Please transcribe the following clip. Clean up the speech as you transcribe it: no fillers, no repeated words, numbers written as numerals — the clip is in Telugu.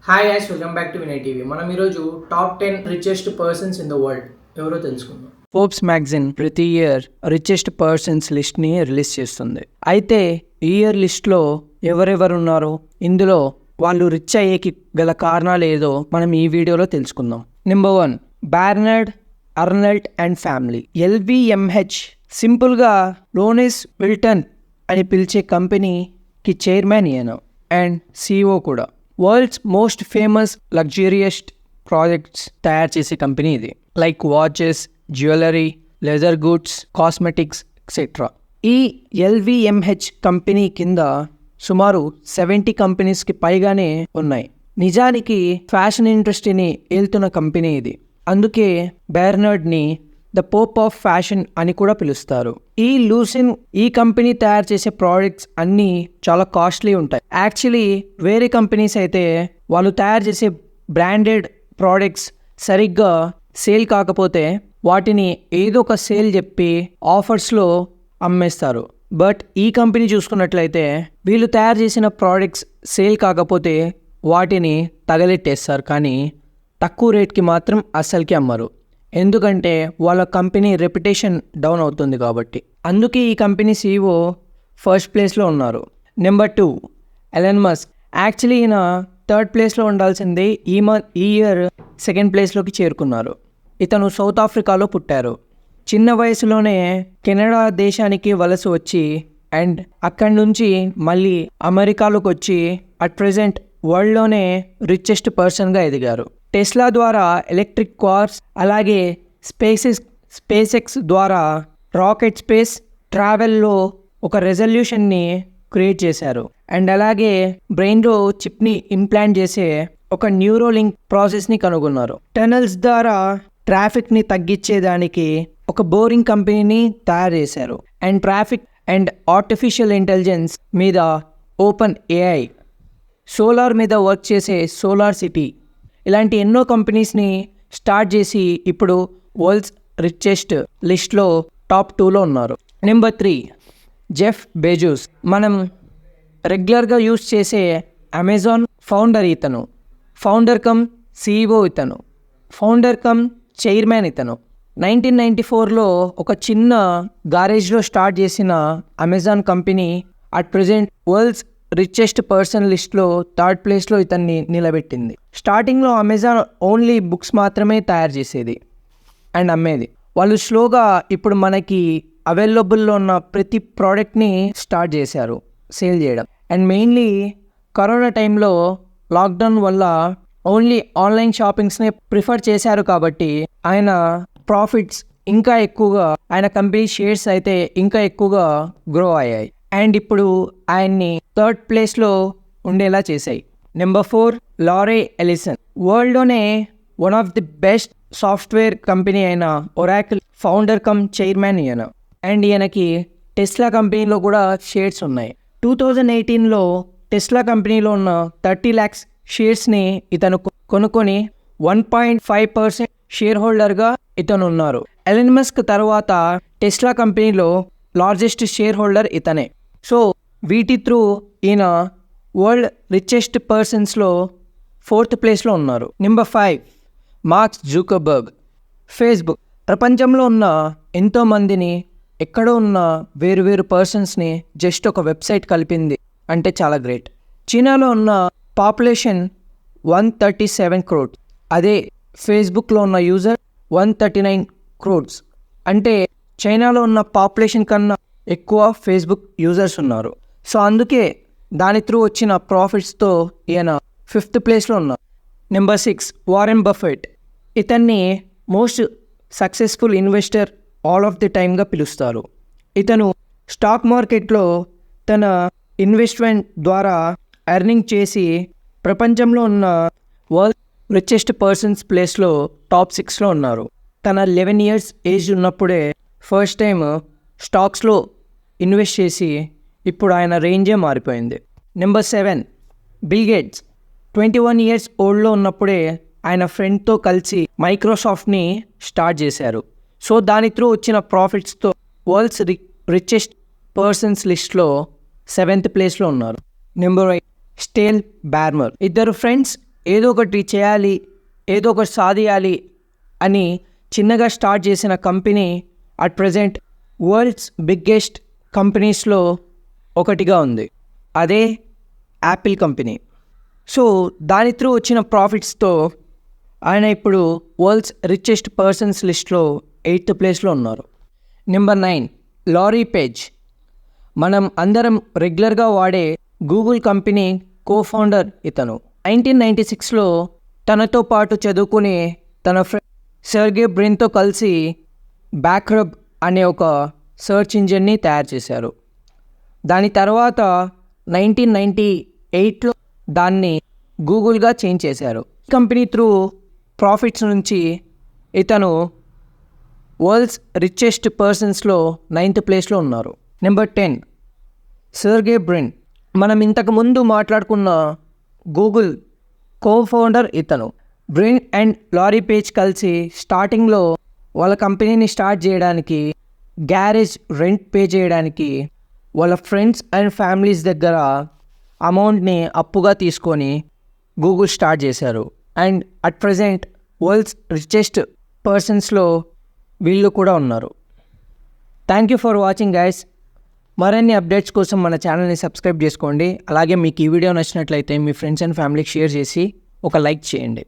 Hi Yash, welcome back to Vinay TV. మనం ఈరోజు top 10 richest persons in the world ఎవరో తెలుసుకుందాం. ఫోర్బ్స్ మ్యాగజైన్ ప్రతి ఇయర్ రిచెస్ట్ పర్సన్స్ లిస్ట్ని రిలీజ్ చేస్తుంది. అయితే ఈ ఇయర్ లిస్ట్లో ఎవరెవరు ఉన్నారో, ఇందులో వాళ్ళు రిచ్ అయ్యేకి గల కారణాలు ఏదో మనం ఈ వీడియోలో తెలుసుకుందాం. Number 1, Bernard Arnold and family. LVMH సింపుల్గా లోనెస్ విల్టన్ అని పిలిచే కంపెనీకి చైర్మన్ ఈయన అండ్ CEO కూడా. World's most famous luxurious projects తయారు చేసే కంపెనీ ఇది. Like watches, jewellery, leather goods, cosmetics etcetera. ఈ LVMH కంపెనీ కింద సుమారు 70 కంపెనీస్కి పైగానే ఉన్నాయి. నిజానికి ఫ్యాషన్ ఇండస్ట్రీని ఏల్తున్న కంపెనీ ఇది. అందుకే బెర్నార్డ్ని ద పోప్ ఆఫ్ ఫ్యాషన్ అని కూడా పిలుస్తారు. ఈ కంపెనీ తయారు చేసే ప్రోడక్ట్స్ అన్నీ చాలా కాస్ట్లీ ఉంటాయి. యాక్చువల్లీ వేరే కంపెనీస్ అయితే వాళ్ళు తయారు చేసే బ్రాండెడ్ ప్రోడక్ట్స్ సరిగ్గా సేల్ కాకపోతే వాటిని ఏదో ఒక సేల్ చెప్పి ఆఫర్స్లో అమ్మేస్తారు. బట్ ఈ కంపెనీ చూసుకున్నట్లయితే వీళ్ళు తయారు చేసిన ప్రోడక్ట్స్ సేల్ కాకపోతే వాటిని తగలెట్టేస్తారు, కానీ తక్కువ రేట్కి మాత్రం అస్సలకి అమ్మరు. ఎందుకంటే వాళ్ళ కంపెనీ రెప్యుటేషన్ డౌన్ అవుతుంది కాబట్టి. అందుకే ఈ కంపెనీ CEO ఫస్ట్ ప్లేస్లో ఉన్నారు. Number 2, Elon Musk. యాక్చువల్లీ ఈయన థర్డ్ ప్లేస్లో ఉండాల్సిందే. ఈ ఇయర్ సెకండ్ ప్లేస్లోకి చేరుకున్నారు. ఇతను సౌత్ ఆఫ్రికాలో పుట్టారు. చిన్న వయసులోనే కెనడా దేశానికి వలస వచ్చి అండ్ అక్కడి నుంచి మళ్ళీ అమెరికాలోకి వచ్చి అట్ ప్రెజెంట్ వరల్డ్లోనే రిచెస్ట్ పర్సన్గా ఎదిగారు. టెస్లా ద్వారా ఎలక్ట్రిక్ కార్స్, అలాగే స్పేస్ ఎక్స్ ద్వారా రాకెట్ స్పేస్ ట్రావెల్లో ఒక రెజల్యూషన్ని క్రియేట్ చేశారు. అండ్ అలాగే బ్రెయిన్లో చిప్ని ఇంప్లాంట్ చేసే ఒక న్యూరోలింక్ ప్రాసెస్ని కనుగొన్నారు. టనల్స్ ద్వారా ట్రాఫిక్ని తగ్గించేదానికి ఒక బోరింగ్ కంపెనీని తయారు చేశారు. And traffic and artificial intelligence మీద ఓపెన్ AI, సోలార్ మీద వర్క్ చేసే సోలార్ సిటీ, ఇలాంటి ఎన్నో కంపెనీస్ని స్టార్ట్ చేసి ఇప్పుడు వరల్డ్స్ రిచెస్ట్ లిస్ట్లో టాప్ 2లో ఉన్నారు. Number 3, Jeff Bezos. మనం రెగ్యులర్గా యూస్ చేసే అమెజాన్ ఫౌండర్ ఇతను. ఫౌండర్ కమ్ CEO ఇతను. ఫౌండర్ కమ్ చైర్మన్ ఇతను. 1994లో ఒక చిన్న గారేజ్లో స్టార్ట్ చేసిన Amazon company at present world's richest person లిస్ట్లో థర్డ్ ప్లేస్లో ఇతన్ని నిలబెట్టింది. స్టార్టింగ్లో అమెజాన్ ఓన్లీ బుక్స్ మాత్రమే తయారు చేసేది అండ్ అమ్మేది. వాళ్ళు స్లోగా ఇప్పుడు మనకి అవైలబుల్లో ఉన్న ప్రతి ప్రోడక్ట్ని స్టార్ట్ చేశారు సేల్ చేయడం. అండ్ మెయిన్లీ కరోనా టైంలో లాక్డౌన్ వల్ల ఓన్లీ ఆన్లైన్ షాపింగ్స్ని ప్రిఫర్ చేశారు కాబట్టి ఆయన ప్రాఫిట్స్ ఇంకా ఎక్కువగా, ఆయన కంపెనీ షేర్స్ అయితే ఇంకా ఎక్కువగా గ్రో అయ్యాయి అండ్ ఇప్పుడు ఆయన్ని థర్డ్ ప్లేస్లో ఉండేలా చేశాయి. Number 4, Larry Ellison. వరల్డ్లోనే one of the best software company అయిన ఒరాకిల్ ఫౌండర్ కమ్ చైర్మన్ ఈయన. అండ్ ఈయనకి టెస్లా కంపెనీలో కూడా షేర్స్ ఉన్నాయి. 2018లో టెస్లా కంపెనీలో ఉన్న 30 lakhs షేర్స్ని ఇతను కొనుక్కొని 1.5% షేర్ హోల్డర్గా ఇతను ఉన్నారు. ఎలన్ మస్క్ తర్వాత టెస్లా కంపెనీలో లార్జెస్ట్ షేర్ హోల్డర్ ఇతనే. సో వీటి త్రూ ఈయన వరల్డ్ రిచెస్ట్ పర్సన్స్లో 4th ప్లేస్లో ఉన్నారు. Number 5, mark Zuckerberg. ఫేస్బుక్ ప్రపంచంలో ఉన్న ఎంతోమందిని, ఎక్కడో ఉన్న వేరు పర్సన్స్ని జస్ట్ ఒక వెబ్సైట్ కలిపింది అంటే చాలా గ్రేట్. చైనాలో ఉన్న పాపులేషన్ 137 crores. అదే ఫేస్బుక్లో ఉన్న యూజర్ 139 crores. అంటే చైనాలో ఉన్న పాపులేషన్ కన్నా ఎక్కువ ఫేస్బుక్ యూజర్స్ ఉన్నారు. సో అందుకే దాని త్రూ వచ్చిన ప్రాఫిట్స్తో ఈయన 5th ప్లేస్లో ఉన్నారు. Number 6, Warren Buffett. ఇతన్ని most successful investor all of the టైమ్గా పిలుస్తారు. ఇతను స్టాక్ మార్కెట్లో తన ఇన్వెస్ట్మెంట్ ద్వారా ఎర్నింగ్ చేసి ప్రపంచంలో ఉన్న వరల్డ్ రిచెస్ట్ పర్సన్స్ ప్లేస్లో టాప్ 6లో ఉన్నారు. తన 11 years ఏజ్ ఉన్నప్పుడే ఫస్ట్ టైం స్టాక్స్లో ఇన్వెస్ట్ చేసి ఇప్పుడు ఆయన రేంజే మారిపోయింది. Number 7, bill gates. 21 years ఓల్డ్లో ఉన్నప్పుడే ఆయన ఫ్రెండ్తో కలిసి మైక్రోసాఫ్ట్ని స్టార్ట్ చేశారు. సో దాని త్రూ వచ్చిన ప్రాఫిట్స్తో వరల్డ్స్ రిచెస్ట్ పర్సన్స్ లిస్ట్లో 7th ప్లేస్లో ఉన్నారు. Number 8, stale Barmer. ఇద్దరు ఫ్రెండ్స్ ఏదో ఒకటి చేయాలి, ఏదో ఒకటి సాధియాలి అని చిన్నగా స్టార్ట్ చేసిన company at present world's biggest కంపెనీస్లో ఒకటిగా ఉంది. అదే యాపిల్ కంపెనీ. సో దాని త్రూ వచ్చిన ప్రాఫిట్స్తో ఆయన ఇప్పుడు వరల్డ్స్ రిచెస్ట్ పర్సన్స్ లిస్ట్లో 8th ప్లేస్లో ఉన్నారు. Number 9 Larry Page. మనం అందరం రెగ్యులర్గా వాడే గూగుల్ కంపెనీ కో-ఫౌండర్ ఇతను. 1996లో తనతో పాటు చదువుకునే తన ఫ్రెండ్ సెర్గే బ్రిన్తో కలిసి బ్యాక్రబ్ అనే ఒక సెర్చ్ ఇంజిన్ని తయారు చేశారు. దాని తర్వాత 1998లో దాన్ని గూగుల్గా చేంజ్ చేశారు. కంపెనీ త్రూ ప్రాఫిట్స్ నుంచి ఇతను వరల్డ్స్ రిచెస్ట్ పర్సన్స్లో 9th ప్లేస్లో ఉన్నారు. Number 10 Sergey Brin. మనం ఇంతకుముందు మాట్లాడుకున్న గూగుల్ కో-ఫౌండర్ ఇతను. బ్రిన్ అండ్ లారీ పేజ్ కలిసి స్టార్టింగ్లో వాళ్ళ కంపెనీని స్టార్ట్ చేయడానికి, గ్యారేజ్ రెంట్ పే చేయడానికి వాళ్ళ ఫ్రెండ్స్ అండ్ ఫ్యామిలీస్ దగ్గర అమౌంట్ని అప్పుగా తీసుకొని గూగుల్ స్టార్ట్ చేశారు. And at present world's richest పర్సన్స్లో వీళ్ళు కూడా ఉన్నారు. Thank you for watching guys. మరిన్ని అప్డేట్స్ కోసం మన ఛానల్ని సబ్స్క్రైబ్ చేసుకోండి. అలాగే మీకు ఈ వీడియో నచ్చినట్లయితే మీ ఫ్రెండ్స్ అండ్ ఫ్యామిలీకి షేర్ చేసి ఒక లైక్ చేయండి.